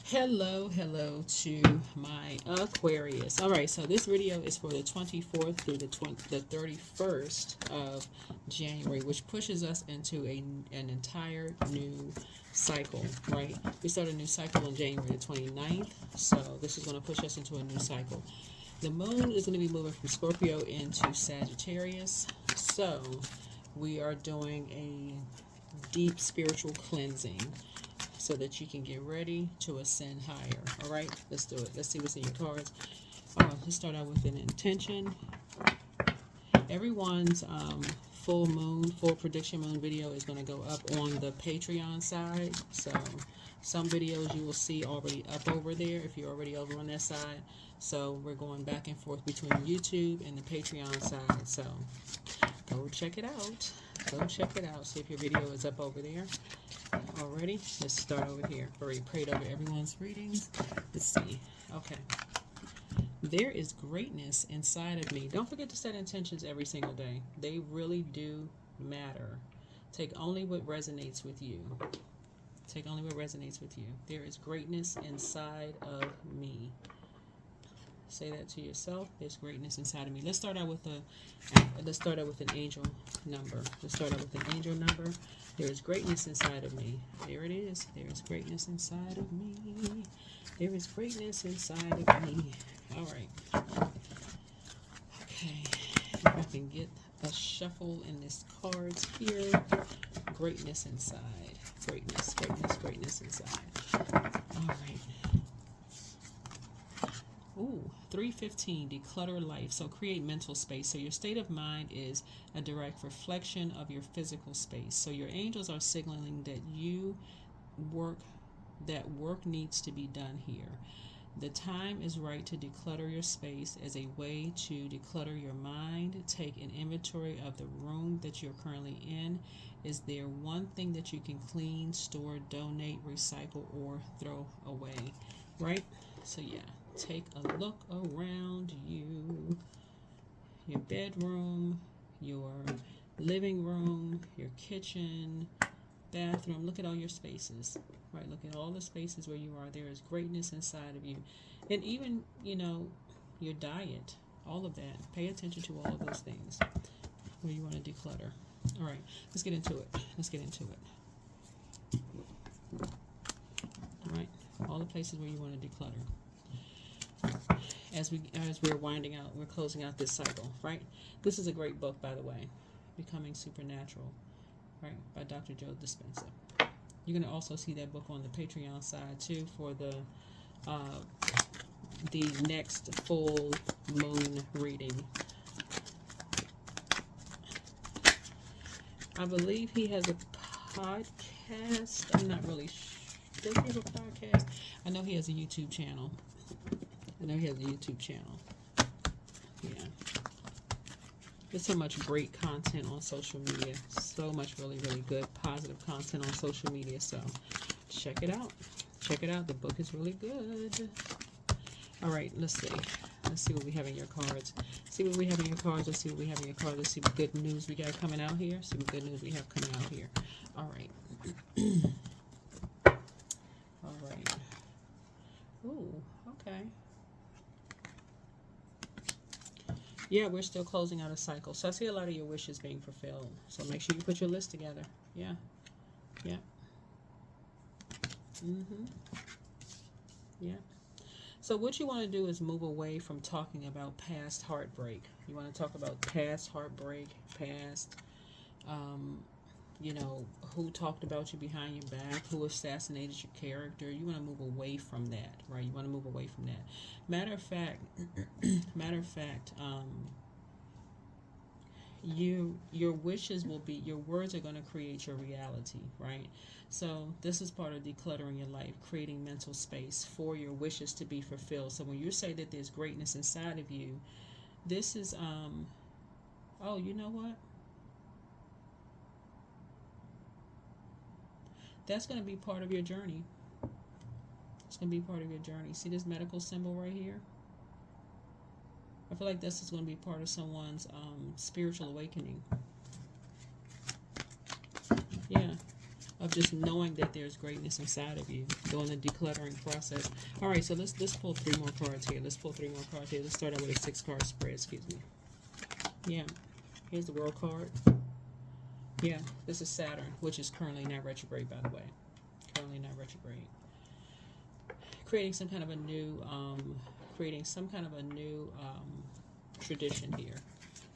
Hello to my Aquarius. All right, so this video is for the 24th through the 31st of January, which pushes us into an entire new cycle, right? We start a new cycle on January the 29th, so this is going to push us into a new cycle. The moon is going to be moving from Scorpio into Sagittarius, so we are doing a deep spiritual cleansing so that you can get ready to ascend higher. All right, let's do it. Let's see what's in your cards. Let's start out with an intention. Everyone's full prediction moon video is going to go up on the Patreon side. So some videos you will see already up over there if you're already over on that side. So we're going back and forth between YouTube and the Patreon side. So go check it out. Go check it out. See if your video is up over there already. Let's start over here. Already prayed over everyone's readings. Let's see. Okay. There is greatness inside of me. Don't forget to set intentions every single day. They really do matter. Take only what resonates with you. Take only what resonates with you. There is greatness inside of me. Say that to yourself. There's greatness inside of me. Let's start out with an angel number. Let's start out with an angel number. There is greatness inside of me. There it is. There is greatness inside of me. There is greatness inside of me. All right. Okay. If I can get a shuffle in this cards here. Greatness inside. Greatness inside. All right. Ooh, 315, declutter life. So create mental space. So your state of mind is a direct reflection of your physical space. So your angels are signaling that work needs to be done here. The time is right to declutter your space as a way to declutter your mind. Take an inventory of the room that you're currently in. Is there one thing that you can clean, store, donate, recycle, or throw away? Right? So yeah. Take a look around you, your bedroom, your living room, your kitchen, bathroom. Look at all your spaces, right? Look at all the spaces where you are. There is greatness inside of you. And even, your diet, all of that. Pay attention to all of those things where you want to declutter. All right, let's get into it. All right, all the places where you want to declutter. As we're winding out, we're closing out this cycle, right? This is a great book, by the way, Becoming Supernatural, right, by Dr. Joe Dispenza. You're going to also see that book on the Patreon side too for the next full moon reading. I believe he has a podcast. I'm not really sure. Does he have a podcast? I know he has a YouTube channel. Yeah. There's so much great content on social media. So much really, really good, positive content on social media. So check it out. The book is really good. All right, let's see. Let's see what we have in your cards. Let's see what good news we got coming out here. All right. All right. Ooh, okay. Yeah, we're still closing out a cycle. So I see a lot of your wishes being fulfilled. So make sure you put your list together. Yeah. Yeah. Yeah. So what you want to do is move away from talking about past heartbreak. You want to talk about past heartbreak, past, who talked about you behind your back, who assassinated your character. You want to move away from that, right? Matter of fact, your wishes will be, your words are going to create your reality, right? So this is part of decluttering your life, creating mental space for your wishes to be fulfilled. So when you say that there's greatness inside of you, this is oh, you know what? That's going to be part of your journey. See this medical symbol right here? I feel like this is going to be part of someone's spiritual awakening. Yeah. of just knowing that there's greatness inside of you, doing the decluttering process. All right, so let's pull 3 more cards here. Let's pull 3 more cards here. Let's start out with a 6-card spread. Excuse me. Yeah, here's the World card. Yeah, this is Saturn, which is currently not retrograde, by the way. Currently not retrograde. Creating some kind of a new, tradition here.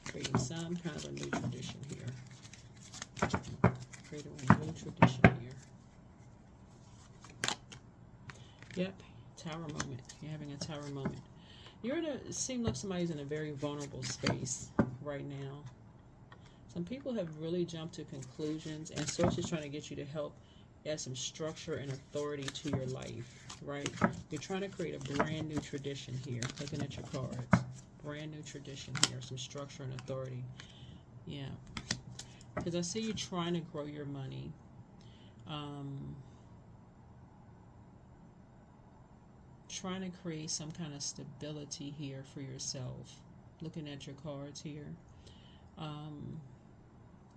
Creating some kind of a new tradition here. Creating a new tradition here. Yep, tower moment. You're having a tower moment. It seems like somebody's in a very vulnerable space right now. Some people have really jumped to conclusions, and Source is trying to get you to help add some structure and authority to your life, right? You're trying to create a brand new tradition here, looking at your cards. Brand new tradition here, some structure and authority. Yeah. Because I see you trying to grow your money. Trying to create some kind of stability here for yourself. Looking at your cards here.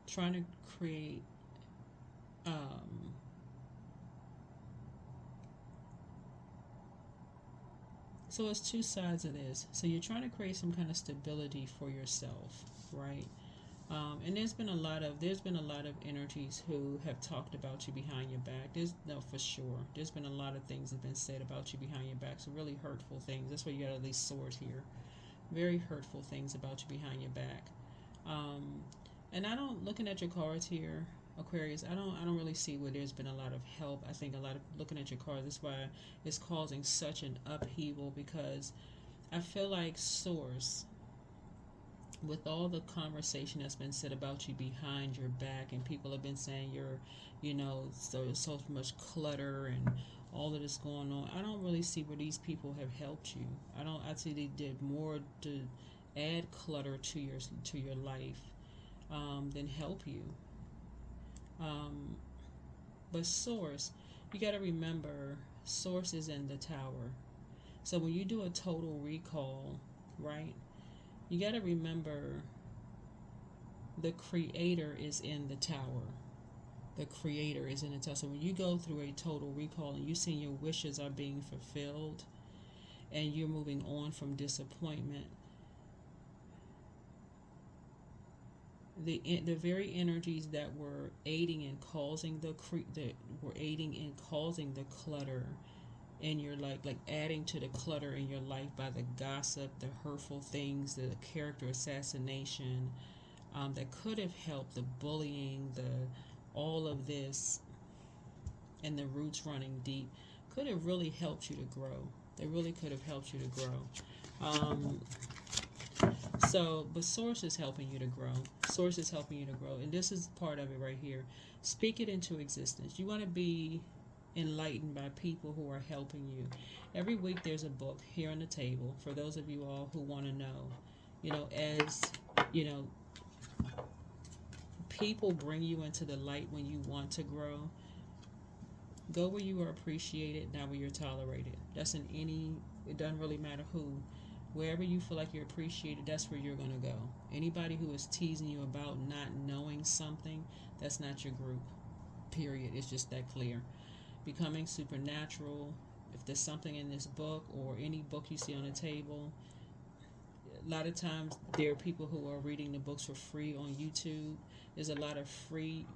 Trying to create so it's 2 sides of this. So you're trying to create some kind of stability for yourself, right? And there's been a lot of energies who have talked about you behind your back. For sure. There's been a lot of things that have been said about you behind your back. Some really hurtful things. That's why you got all these swords here. Very hurtful things about you behind your back. And I don't, looking at your cards here, Aquarius, I don't really see where there's been a lot of help. I think a lot of, looking at your cards, that's why it's causing such an upheaval, because I feel like Source, with all the conversation that's been said about you behind your back, and people have been saying you're, so much clutter and all of this going on, I don't really see where these people have helped you. I see they did more to add clutter to your life than help you. But Source, you got to remember, Source is in the Tower. So when you do a total recall, right, you got to remember the Creator is in the Tower. The Creator is in the Tower. So when you go through a total recall and you see your wishes are being fulfilled and you're moving on from disappointment, the very energies that were aiding in causing the clutter in your life, like adding to the clutter in your life by the gossip, the hurtful things, the character assassination, that could have helped, the bullying, all of this, and the roots running deep, could have really helped you to grow. They really could have helped you to grow. But Source is helping you to grow. Source is helping you to grow. And this is part of it right here. Speak it into existence. You want to be enlightened by people who are helping you. Every week there's a book here on the table for those of you all who want to know. As people bring you into the light when you want to grow. Go where you are appreciated, not where you're tolerated. That's it doesn't really matter who. Wherever you feel like you're appreciated, that's where you're going to go. Anybody who is teasing you about not knowing something, that's not your group. Period. It's just that clear. Becoming supernatural. If there's something in this book or any book you see on the table, a lot of times there are people who are reading the books for free on YouTube. There's a lot of free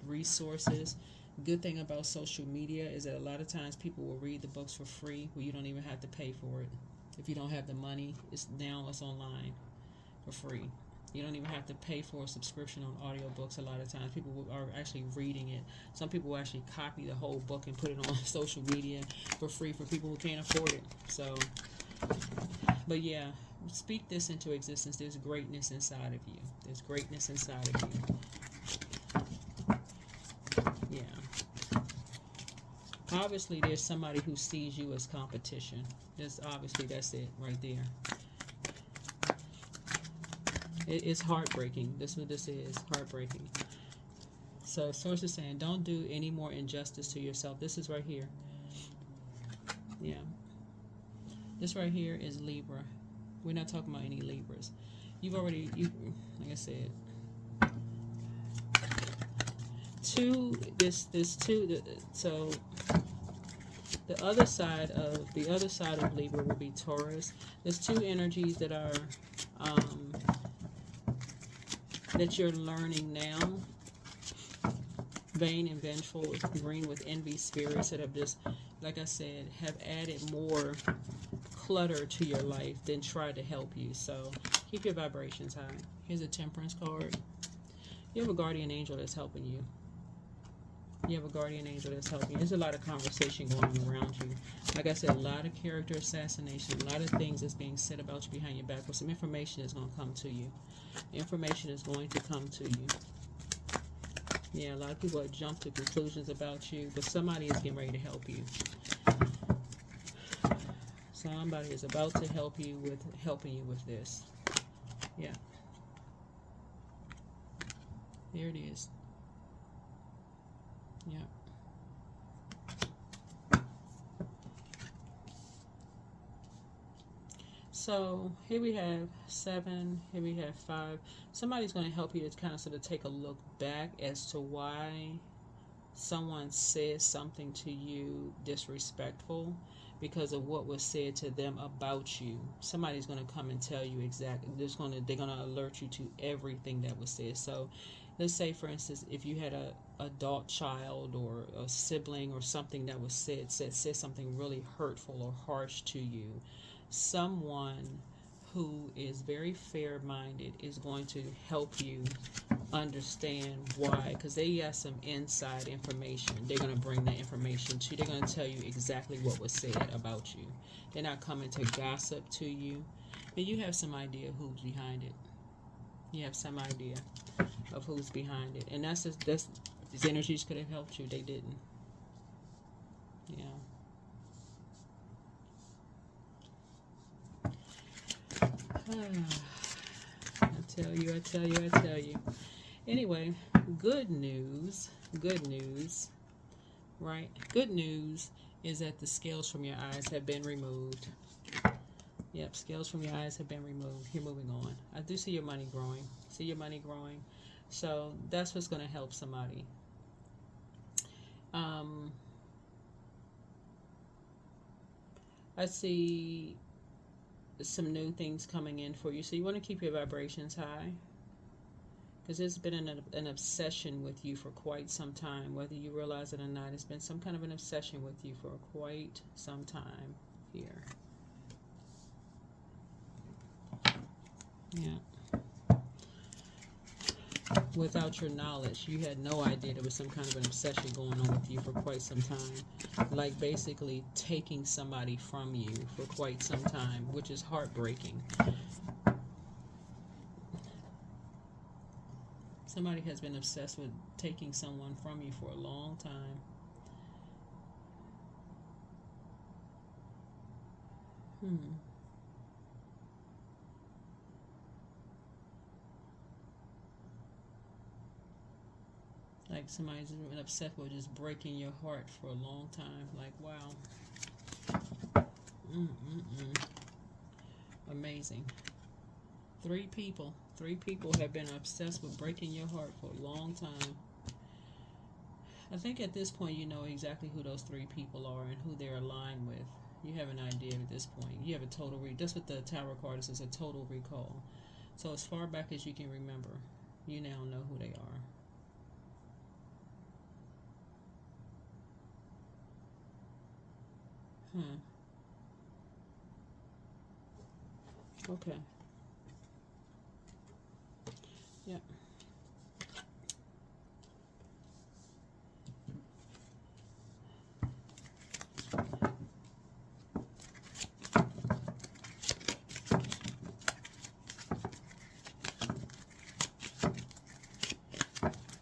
resources. Good thing about social media is that a lot of times people will read the books for free where you don't even have to pay for it. If you don't have the money, it's online for free. You don't even have to pay for a subscription on audiobooks. A lot of times people are actually reading it. Some people will actually copy the whole book and put it on social media for free for people who can't afford it. So, but yeah, speak this into existence. There's greatness inside of you. There's greatness inside of you. Yeah. Obviously, there's somebody who sees you as competition. That's it right there. It's heartbreaking. This is what this is. Heartbreaking. So Source is saying, don't do any more injustice to yourself. This is right here. Yeah. This right here is Libra. We're not talking about any Libras. Like I said, so the other side of Libra will be Taurus. There's two energies that are that you're learning now. Vain and vengeful, green with envy spirits that have just, like I said, have added more clutter to your life than try to help you. So keep your vibrations high. Here's a Temperance card. You have a guardian angel that's helping you. You have a guardian angel that's helping you. There's a lot of conversation going on around you. Like I said, a lot of character assassination, a lot of things that's being said about you behind your back. But some information is going to come to you. Information is going to come to you. Yeah, a lot of people have jumped to conclusions about you, but somebody is getting ready to help you. Somebody is about to help you with helping you with this. Yeah. There it is. Yeah. So here we have 7, here we have 5. Somebody's going to help you to kind of sort of take a look back as to why someone says something to you disrespectful because of what was said to them about you. Somebody's going to come and tell you exactly. They're going to alert you to everything that was said. So let's say, for instance, if you had a adult child or a sibling or something that was said something really hurtful or harsh to you, someone who is very fair-minded is going to help you understand why, because they got some inside information. They're going to bring that information to you. They're going to tell you exactly what was said about you. They're not coming to gossip to you, and you have some idea who's behind it. You have some idea of who's behind it, and that's these energies could have helped you. They didn't. Yeah. I tell you. Anyway, good news, right? Good news is that the scales from your eyes have been removed. Yep, scales from your eyes have been removed. You're moving on. I do see your money growing. So that's what's going to help somebody. I see some new things coming in for you. So you want to keep your vibrations high, because there's been an obsession with you for quite some time. Whether you realize it or not, it's been some kind of an obsession with you for quite some time here. Yeah. Without your knowledge, you had no idea there was some kind of an obsession going on with you for quite some time. Like basically taking somebody from you for quite some time, which is heartbreaking. Somebody has been obsessed with taking someone from you for a long time. Like somebody's been upset with just breaking your heart for a long time. Like, wow. Amazing. Three people have been obsessed with breaking your heart for a long time. I think at this point you know exactly who those 3 people are and who they're aligned with. You have an idea at this point. You have a total that's what the Tower card is a total recall. So as far back as you can remember, you now know who they are. Okay. Yep.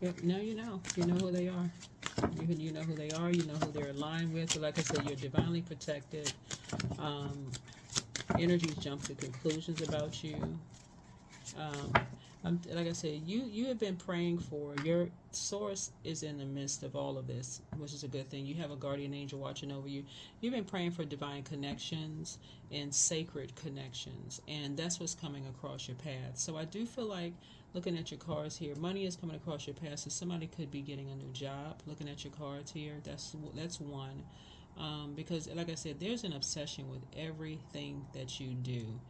Yep. Now you know. You know who they are. You know who they are. You know who they're aligned with. So like I said, you're divinely protected. Energies jump to conclusions about you. Like I said, you have been praying for your source is in the midst of all of this, which is a good thing. You have a guardian angel watching over you. You've been praying for divine connections and sacred connections, and that's what's coming across your path. So I do feel like, looking at your cards here, money is coming across your path. So somebody could be getting a new job. Looking at your cards here, that's one. Because like I said, there's an obsession with everything that you do.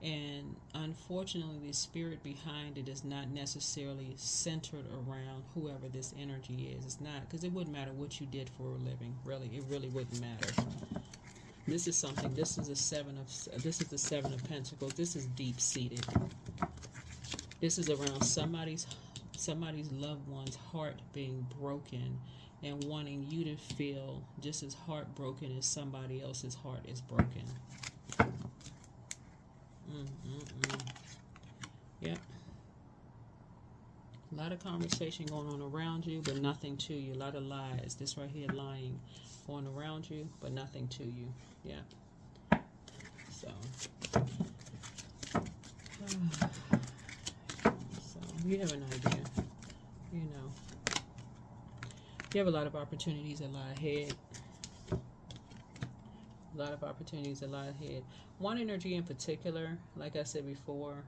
And unfortunately, the spirit behind it is not necessarily centered around whoever this energy is. It's not, because it wouldn't matter what you did for a living. Really, it really wouldn't matter. This is something. This is the Seven of Pentacles. This is deep seated. This is around somebody's loved one's heart being broken and wanting you to feel just as heartbroken as somebody else's heart is broken. Yep. A lot of conversation going on around you, but nothing to you. A lot of lies. This right here, lying, going around you, but nothing to you. Yeah. So you have an idea. You know. You have a lot of opportunities that lie ahead. A lot of opportunities that lie ahead. One energy in particular, like I said before,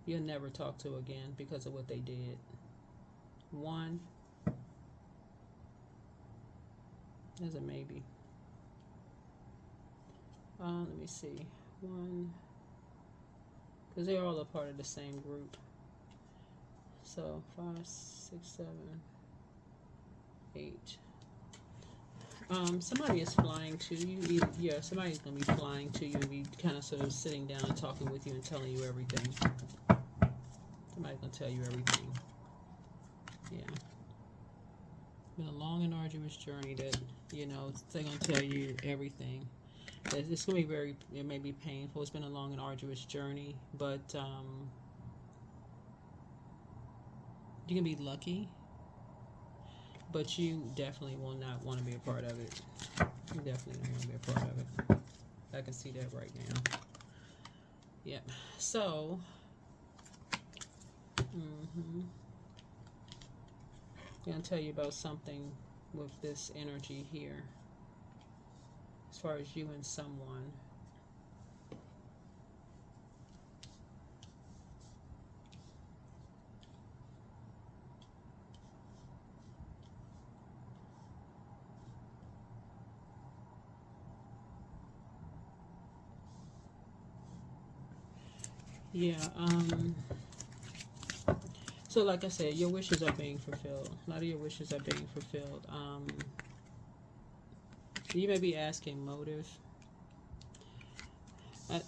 you'll never talk to again because of what they did. One, there's a maybe. Let me see. One, because they're all a part of the same group. So 5, 6, 7, 8. Somebody is flying to you. Yeah, somebody's going to be flying to you and be kind of sort of sitting down and talking with you and telling you everything. Somebody's going to tell you everything. Yeah. Been a long and arduous journey that, you know, they're going to tell you everything. It's going to be it may be painful. It's been a long and arduous journey, but you can be lucky. But you definitely will not want to be a part of it. You definitely don't want to be a part of it. I can see that right now. Yep. So, I'm going to tell you about something with this energy here. As far as you and someone. Yeah, so like I said, your wishes are being fulfilled. A lot of your wishes are being fulfilled. You may be asking motive.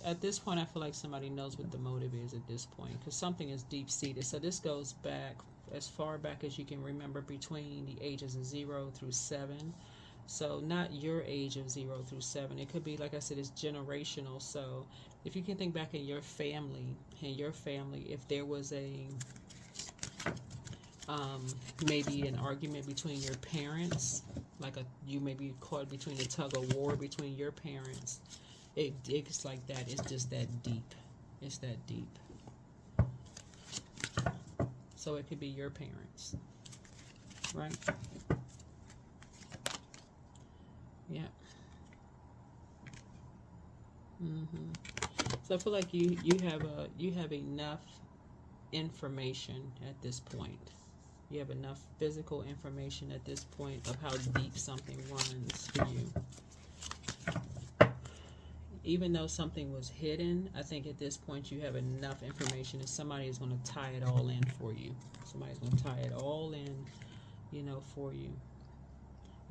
At this point, I feel like somebody knows what the motive is at this point, because something is deep-seated. So this goes back as far back as you can remember, between the ages of 0 through 7. So not your age of 0 through 7. It could be, like I said, it's generational. So if you can think back in your family, if there was maybe an argument between your parents, you may be caught between a tug of war between your parents. It's like that. It's just that deep. It's that deep. So it could be your parents, right? Yeah. So I feel like you have enough information at this point. You have enough physical information at this point of how deep something runs for you. Even though something was hidden, I think at this point you have enough information that somebody is going to tie it all in for you. Somebody's going to tie it all in, for you.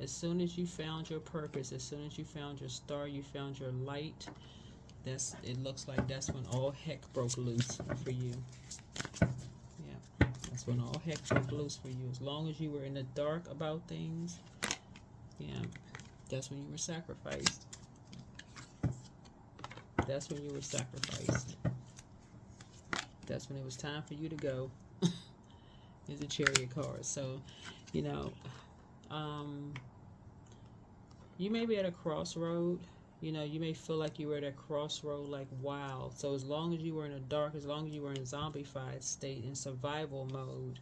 As soon as you found your purpose, as soon as you found your star, you found your light, it looks like that's when all heck broke loose for you. Yeah, that's when all heck broke loose for you. As long as you were in the dark about things, yeah, that's when you were sacrificed. That's when you were sacrificed. That's when it was time for you to go. Is a Chariot card. So, you may be at a crossroad. You know, you may feel like you were at a crossroad, like, wow. So as long as you were in a dark, as long as you were in zombified state, in survival mode,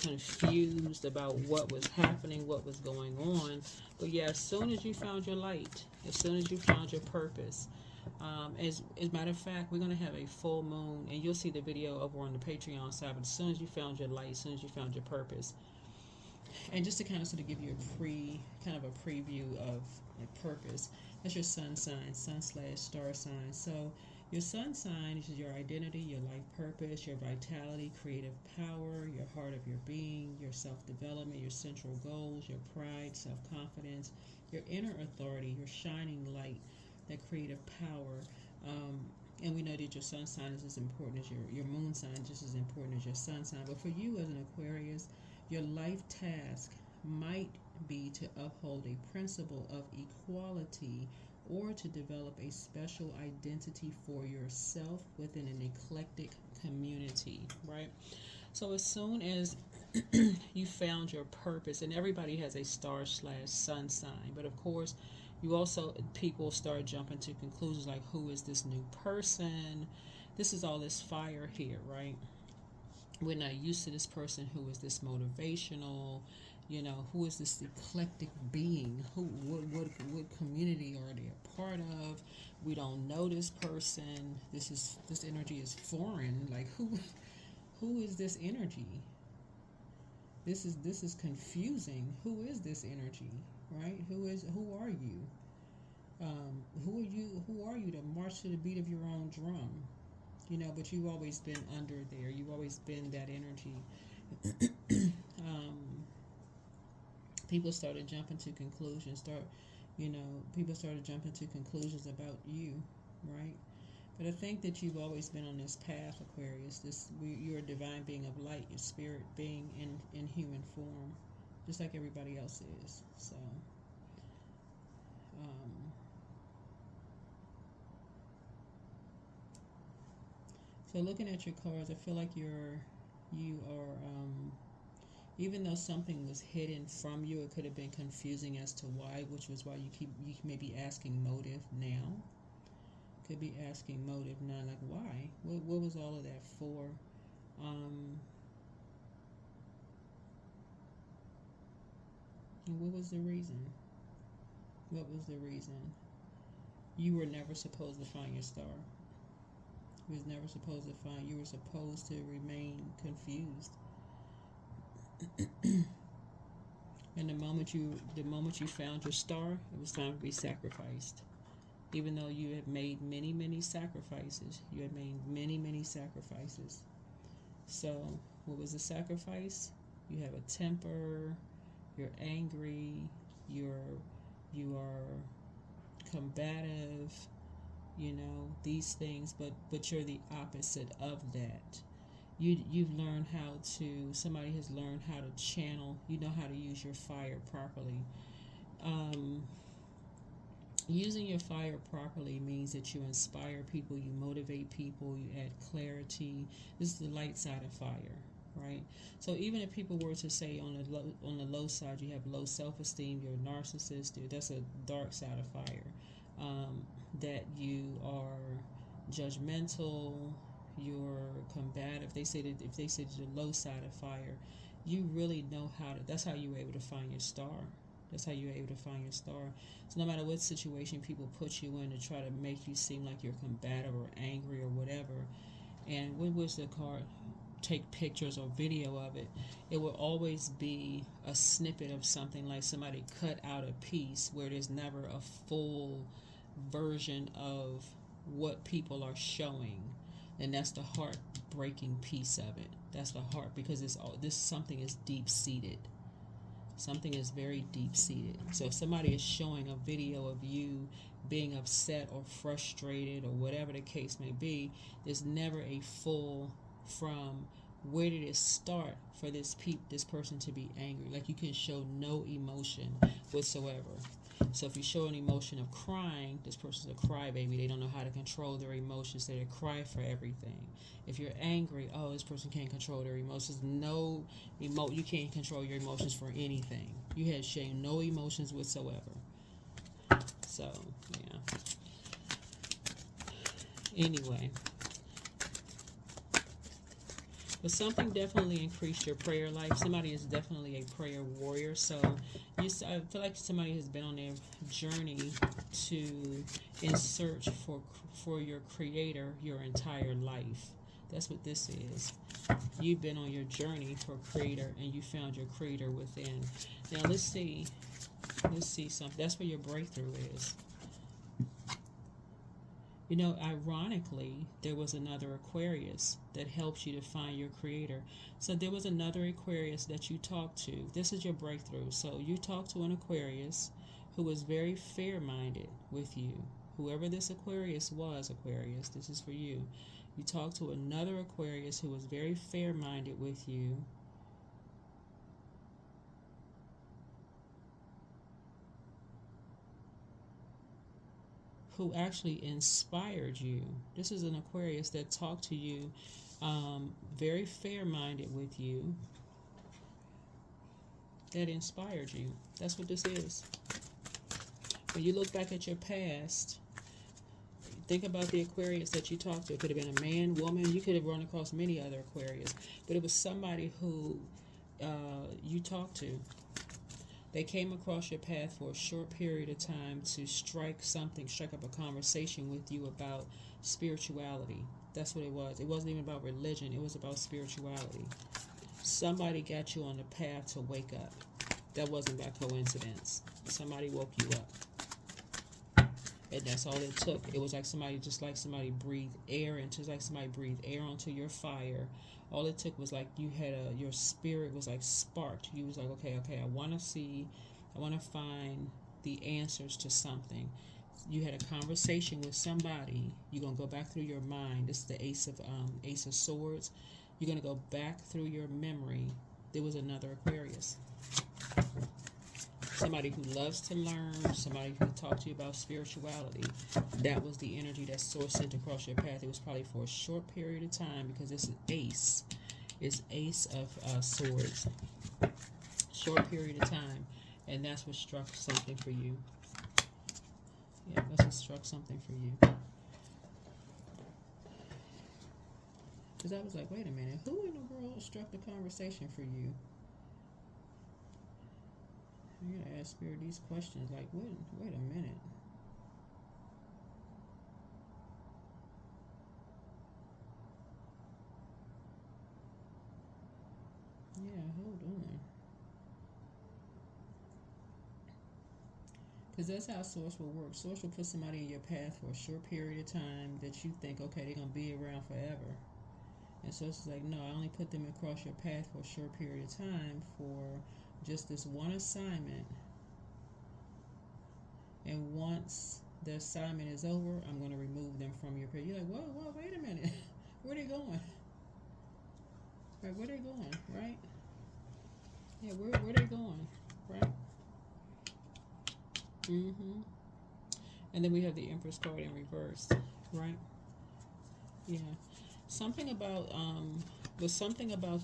confused about what was happening, what was going on. But yeah, as soon as you found your light, as soon as you found your purpose, as a matter of fact, we're going to have a full moon, and you'll see the video over on the Patreon side. But as soon as you found your light, as soon as you found your purpose, and just to kind of sort of give you kind of a preview of like purpose, that's your sun sign, sun/star sign. So your sun sign is your identity, your life purpose, your vitality, creative power, your heart of your being, your self-development, your central goals, your pride, self-confidence, your inner authority, your shining light, that creative power. And we know that your sun sign is as important as your moon sign, just as important as your sun sign. But for you as an Aquarius, your life task might be to uphold a principle of equality or to develop a special identity for yourself within an eclectic community, right? So as soon as you found your purpose, and everybody has a star/sun sign, but of course, you also, people start jumping to conclusions like, who is this new person? This is all this fire here, right? We're not used to this person. Who is this motivational? You know, who is this eclectic being? What community are they a part of? We don't know this person. This energy is foreign. Like, who is this energy? This is confusing. Who is this energy? Right? Who are you? Who are you to march to the beat of your own drum? You know, but you've always been under there. You've always been that energy. People started jumping to conclusions. People started jumping to conclusions about you, right? But I think that you've always been on this path, Aquarius. You're a divine being of light. Your spirit being in human form, just like everybody else is. So, looking at your cards, I feel like you are. Even though something was hidden from you, it could have been confusing as to why, which was why you may be asking motive now. Could be asking motive now, like, why? What was all of that for? And what was the reason? What was the reason? You were never supposed to find your star. You was never supposed to find. You were supposed to remain confused. And the moment you found your star, it was time to be sacrificed. Even though you have made many, many sacrifices, many sacrifices. So, what was the sacrifice? You have a temper. You're angry. You are combative. You know, these things, but you're the opposite of that. You've learned how to. Somebody has learned how to channel. You know how to use your fire properly. Using your fire properly means that you inspire people, you motivate people, you add clarity. This is the light side of fire, right? So even if people were to say on the low side you have low self-esteem, you're a narcissist, that's a dark side of fire. That you are judgmental, you're combative. If they said you're low side of fire, you really know how to. That's how you were able to find your star. That's how you're able to find your star. So no matter what situation people put you in to try to make you seem like you're combative or angry or whatever, and when was the card take pictures or video of it, it will always be a snippet of something, like somebody cut out a piece where there's never a full version of what people are showing. And that's the heartbreaking piece of it. That's the heart, because this something is deep seated. Something is very deep seated. So if somebody is showing a video of you being upset or frustrated or whatever the case may be, there's never a full from where did it start for this person to be angry. Like, you can show no emotion whatsoever. So if you show an emotion of crying, this person's a crybaby. They don't know how to control their emotions. They cry for everything. If you're angry, this person can't control their emotions. You can't control your emotions for anything. You have shown no emotions whatsoever. So, yeah. Anyway. But something definitely increased your prayer life. Somebody is definitely a prayer warrior. So I feel like somebody has been on their journey to in search for your creator your entire life. That's what this is. You've been on your journey for creator and you found your creator within. Now let's see something. That's where your breakthrough is. You know, ironically, there was another Aquarius that helps you to find your creator. So there was another Aquarius that you talked to. This is your breakthrough. So you talked to an Aquarius who was very fair-minded with you. Whoever this Aquarius was, Aquarius, this is for you. You talked to another Aquarius who was very fair-minded with you. Who actually inspired you. This is an Aquarius that talked to you, very fair-minded with you, that inspired you. That's what this is. When you look back at your past, think about the Aquarius that you talked to. It could have been a man, woman. You could have run across many other Aquarius, but it was somebody who you talked to. They came across your path for a short period of time to strike up a conversation with you about spirituality. That's what it was. It wasn't even about religion. It was about spirituality. Somebody got you on the path to wake up. That wasn't by coincidence. Somebody woke you up. And that's all it took. It was like somebody breathed air into, like somebody breathed air onto your fire. All it took was like you had your spirit was like sparked. You was like, okay, I want to find the answers to something. You had a conversation with somebody. You're gonna go back through your mind. This is the Ace of Swords. You're gonna go back through your memory. There was another Aquarius. Somebody who loves to learn, somebody who talked to you about spirituality. That was the energy that Source sent across your path. It was probably for a short period of time because this is Ace. It's Ace of Swords. Short period of time. And that's what struck something for you. Yeah, that's what struck something for you. Because I was like, wait a minute. Who in the world struck the conversation for you? I gotta ask Spirit these questions. Like, wait a minute. Yeah, hold on. Because that's how Source will work. Source will put somebody in your path for a short period of time that you think, okay, they're going to be around forever. And Source is like, no, I only put them across your path for a short period of time for just this one assignment. And once the assignment is over, I'm going to remove them from your path. You're like, whoa, wait a minute. Where are they going? Right, where are they going, right? Yeah, where are they going, right? Mm-hmm. And then we have the Empress card in reverse, right? Yeah. Something about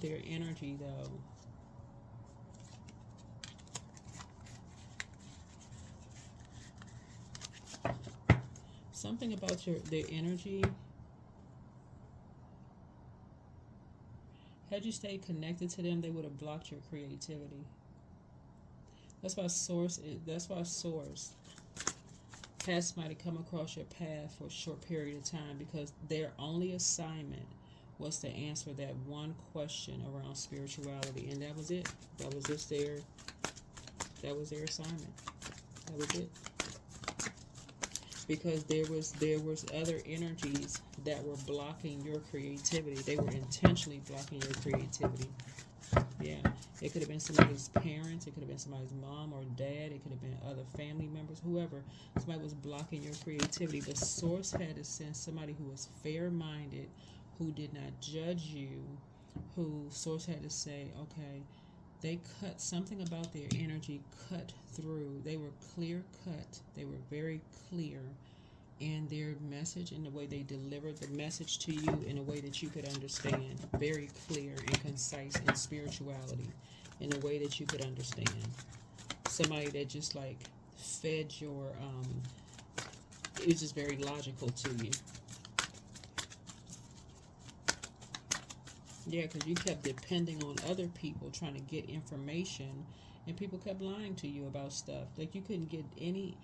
their energy though. Something about their energy. Had you stayed connected to them, they would have blocked your creativity. That's why Source has somebody come across your path for a short period of time because their only assignment was to answer that one question around spirituality, and that was it. That was their assignment. That was it. Because there was other energies that were blocking your creativity. They were intentionally blocking your creativity. Yeah. It could have been somebody's parents. It could have been somebody's mom or dad. It could have been other family members, whoever. Somebody was blocking your creativity. But Source had to send somebody who was fair-minded, who did not judge you, who Source had to say, okay, they cut something about their energy, cut through. They were clear cut. They were very clear in their message, in the way they delivered the message to you in a way that you could understand. Very clear and concise in spirituality, in a way that you could understand. Somebody that just like fed your it's just very logical to you. Yeah, because you kept depending on other people trying to get information, and people kept lying to you about stuff. Like you couldn't get any.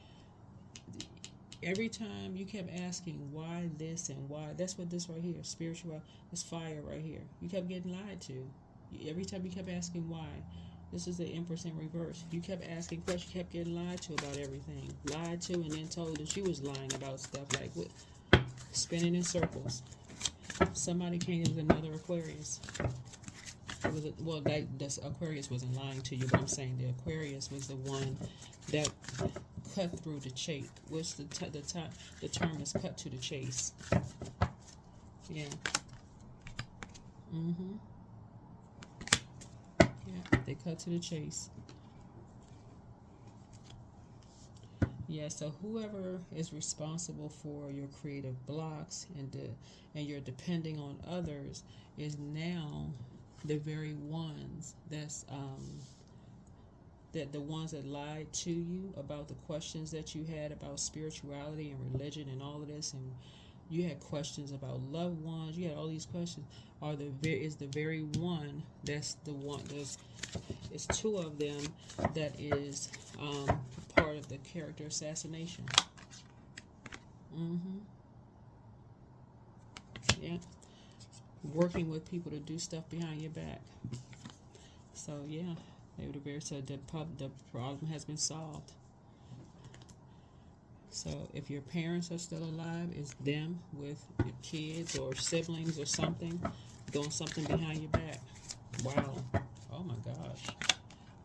Every time you kept asking why this and why. That's what this right here, spiritual, this fire right here. You kept getting lied to. Every time you kept asking why. This is the Empress in reverse. You kept asking questions, you kept getting lied to about everything. Lied to and then told that you was lying about stuff, like what, spinning in circles. Somebody came with another Aquarius. It was well, that Aquarius wasn't lying to you, but I'm saying the Aquarius was the one that cut through the chase. What's the term is cut to the chase. Yeah. Yeah, they cut to the chase. Yeah, so whoever is responsible for your creative blocks and you're depending on others is now the very ones that the ones that lied to you about the questions that you had about spirituality and religion and all of this, and you had questions about loved ones, you had all these questions, is the very one that's the one. It's two of them that is part of the character assassination. Yeah, working with people to do stuff behind your back. So yeah, they would have very said the problem has been solved. So if your parents are still alive, it's them with your kids or siblings or something doing something behind your back. Wow. Oh my gosh.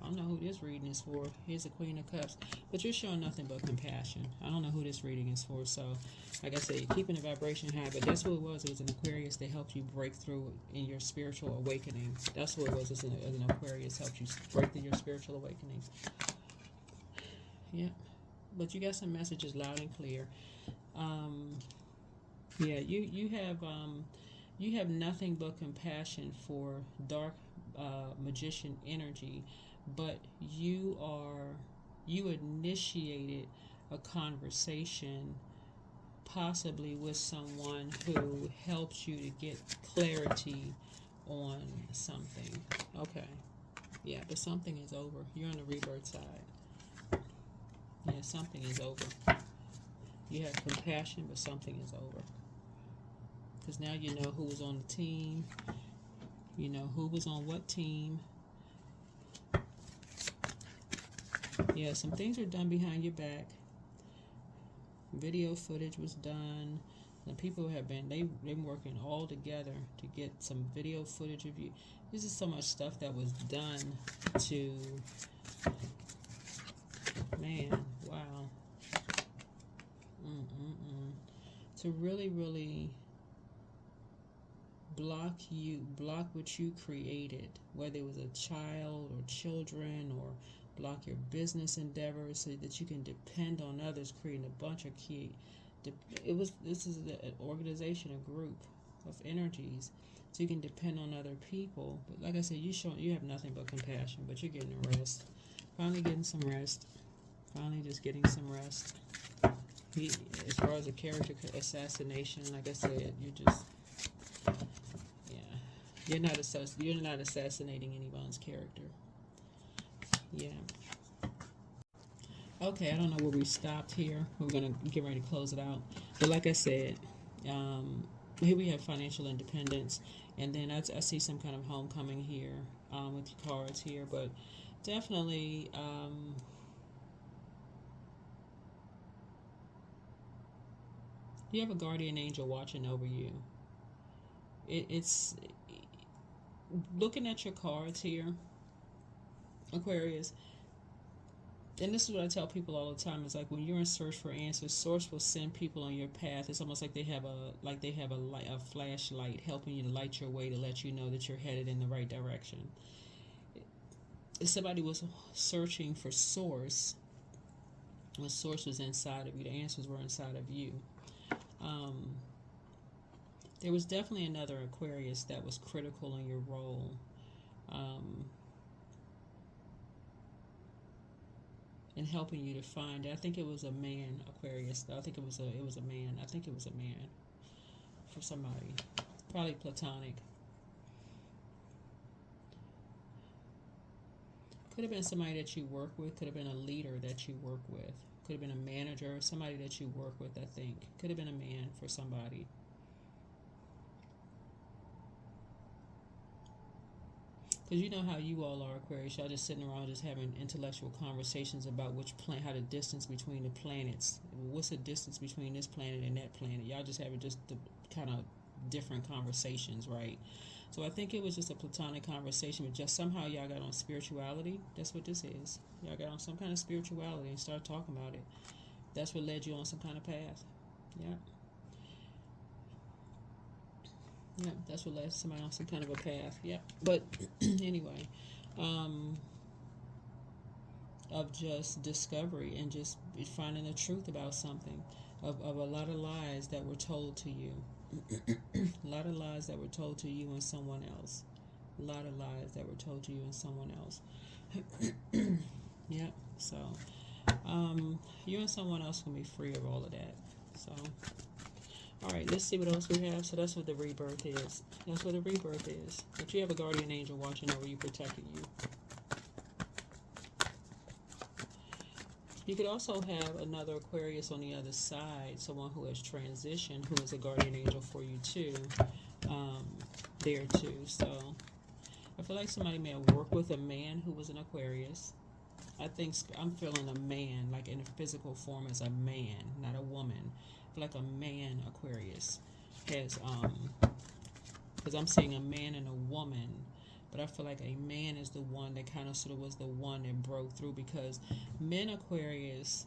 I don't know who this reading is for. Here's the Queen of Cups. But you're showing nothing but compassion. I don't know who this reading is for. So, like I said, keeping the vibration high. But that's what it was. It was an Aquarius that helped you break through in your spiritual awakening. That's what it was. It's an Aquarius helped you break through your spiritual awakening. Yeah. But you got some messages loud and clear. Yeah, you have nothing but compassion for dark magician energy, but you initiated a conversation possibly with someone who helps you to get clarity on something. Okay. Yeah, but something is over. You're on the rebirth side. Yeah, something is over. You have compassion, but something is over. Because now you know who was on the team. You know who was on what team. Yeah, some things were done behind your back. Video footage was done. And people have they've been working all together to get some video footage of you. This is so much stuff that was done to, man, wow. To really, really block what you created, whether it was a child or children, or block your business endeavors so that you can depend on others, creating a bunch of this is an organization, a group of energies, so you can depend on other people. But like I said, you have nothing but compassion, but you're getting a rest. Finally getting some rest. Finally just getting some rest. As far as a character assassination, like I said, you're not assassinating anyone's character. Yeah. Okay, I don't know where we stopped here. We're gonna get ready to close it out. But like I said, here we have financial independence, and then I see some kind of homecoming here with the cards here. But definitely, you have a guardian angel watching over you. It's looking at your cards here, Aquarius. And this is what I tell people all the time. Is like when you're in search for answers, Source will send people on your path. It's almost like they have a flashlight helping you to light your way to let you know that you're headed in the right direction. If somebody was searching for Source, when Source was inside of you, the answers were inside of you. There was definitely another Aquarius that was critical in your role. and helping you to find it. I think it was a man, Aquarius. I think it was a man. I think it was a man for somebody, probably platonic. Could have been somebody that you work with. Could have been a leader that you work with. Could have been a manager, somebody that you work with. I think could have been a man for somebody. Because you know how you all are, Aquarius. Y'all just sitting around just having intellectual conversations about which planet, how the distance between the planets. What's the distance between this planet and that planet? Y'all just having just the kind of different conversations, right? So I think it was just a platonic conversation, but just somehow y'all got on spirituality. That's what this is. Y'all got on some kind of spirituality and started talking about it. That's what led you on some kind of path. Yeah. Yeah, that's what led somebody on some kind of a path. Yeah. But anyway, of just discovery and just finding the truth about something, of a lot of lies that were told to you. A lot of lies that were told to you and someone else. A lot of lies that were told to you and someone else. Yep. So, you and someone else can be free of all of that. So, all right, let's see what else we have. So that's what the rebirth is. That's what the rebirth is. But you have a guardian angel watching over you, protecting you. You could also have another Aquarius on the other side, someone who has transitioned, who is a guardian angel for you too, there too. So I feel like somebody may have worked with a man who was an Aquarius. I think I'm feeling a man, like in a physical form as a man, not a woman. I feel like a man Aquarius has, because I'm seeing a man and a woman. But I feel like a man is the one that kind of sort of was the one that broke through, because men Aquarius,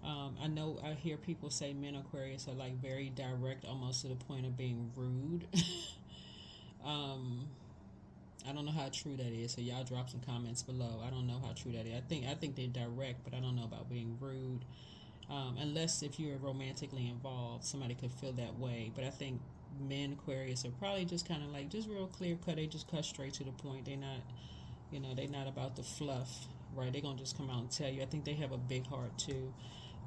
I hear people say men Aquarius are like very direct, almost to the point of being rude. I don't know how true that is, so y'all drop some comments below. I don't know how true that is. I think they're direct, but I don't know about being rude. Unless if you're romantically involved, somebody could feel that way. But I think men Aquarius are probably just kind of like just real clear cut. They just cut straight to the point. They're not, they're not about the fluff, right? They're gonna just come out and tell you. I think they have a big heart too,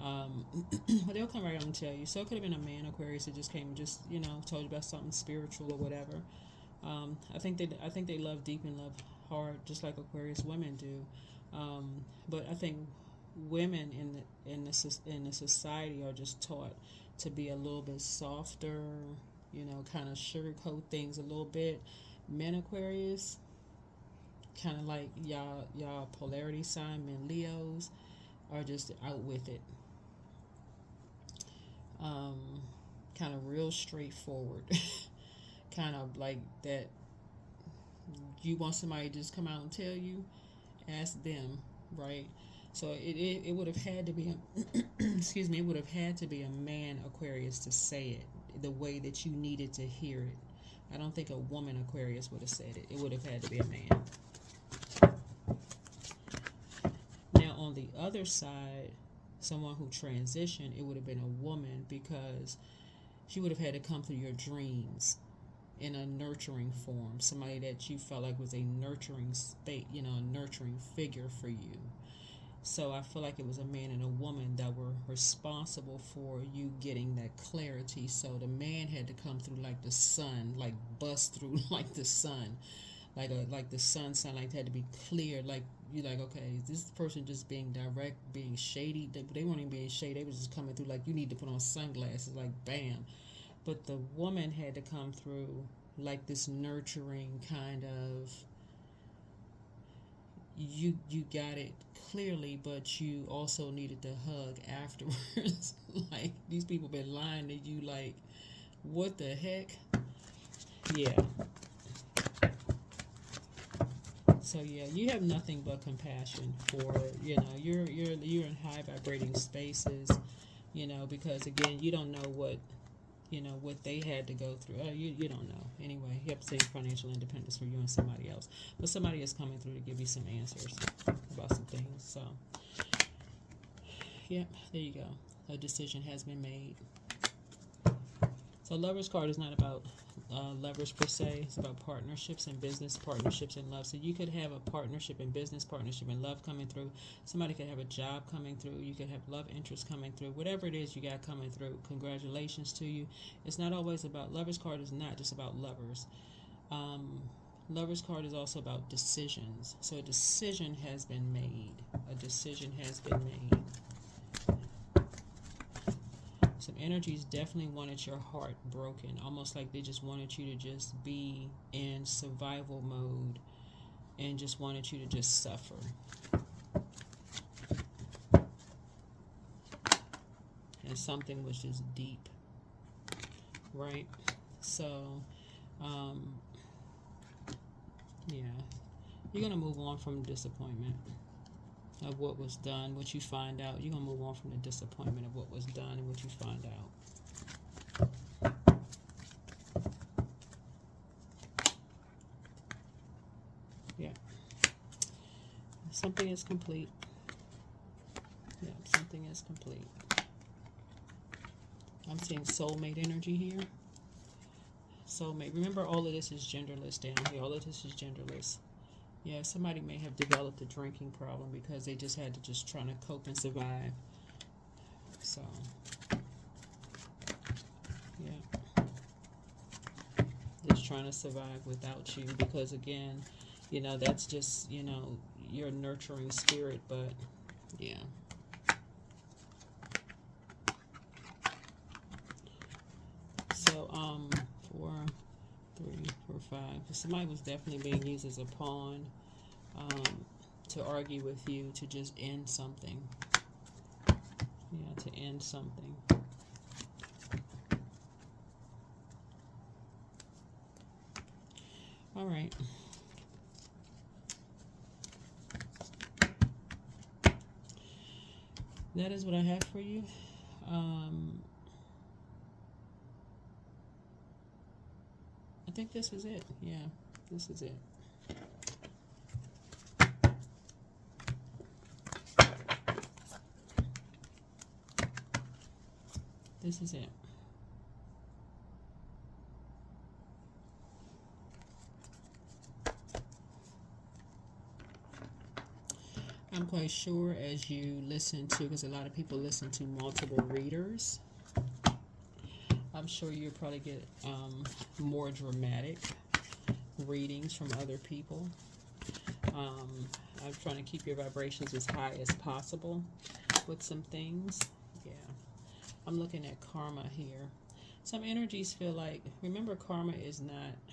but they'll come right out and tell you. So it could have been a man Aquarius that just came and just told you about something spiritual or whatever. I think they love deep and love hard, just like Aquarius women do. But I think women in the society are just taught to be a little bit softer, kind of sugarcoat things a little bit. Men Aquarius, kind of like y'all polarity sign, men Leos are just out with it. Kind of real straightforward. Kind of like that. You want somebody to just come out and tell you, ask them, right? So it would have had to be excuse me, it would have had to be a man Aquarius to say it the way that you needed to hear it. I don't think a woman Aquarius would have said it. It would have had to be a man. Now on the other side, someone who transitioned, it would have been a woman, because she would have had to come through your dreams in a nurturing form. Somebody that you felt like was a nurturing state, a nurturing figure for you. So I feel like it was a man and a woman that were responsible for you getting that clarity. So the man had to come through like the sun, like bust through like the sun, like the sun sunlight had to be clear. Like you're like, okay, is this person just being direct, being shady? They weren't even being shady. They was just coming through like, you need to put on sunglasses, like bam. But the woman had to come through like this nurturing kind of, you got it clearly, but you also needed to hug afterwards. Like, these people been lying to you, like, what the heck? Yeah. So yeah, you have nothing but compassion for, you're in high vibrating spaces, because again, you don't know what they had to go through. You don't know. Anyway, you have to say financial independence for you and somebody else. But somebody is coming through to give you some answers about some things. So, yeah, there you go. A decision has been made. So Lover's card is not about lovers per se. It's about partnerships and business, partnerships and love. So you could have a partnership in business, partnership in love coming through. Somebody could have a job coming through. You could have love interest coming through. Whatever it is you got coming through, congratulations to you. It's not always about, Lover's card is not just about lovers. Lover's card is also about decisions. So a decision has been made. A decision has been made. Some energies definitely wanted your heart broken, almost like they just wanted you to just be in survival mode and just wanted you to just suffer. And something was just deep, right? So, yeah, you're going to move on from disappointment of what was done, what you find out. You're going to move on from the disappointment of what was done and what you find out. Yeah. Something is complete. Yeah, something is complete. I'm seeing soulmate energy here. Soulmate. Remember, all of this is genderless down here. All of this is genderless. Yeah, somebody may have developed a drinking problem because they just had to just trying to cope and survive. So, yeah. Just trying to survive without you because, again, you know, that's just, you know, your nurturing spirit, but, yeah. So, 4, 3, 4, 5. Somebody was definitely being used as a pawn to argue with you, to just end something. Yeah, to end something. All right. That is what I have for you. I think this is it. Yeah, this is it. This is it. I'm quite sure as you listen to, because a lot of people listen to multiple readers, I'm sure you'll probably get more dramatic readings from other people. I'm trying to keep your vibrations as high as possible with some things. Yeah. I'm looking at karma here. Some energies feel like, remember, karma is not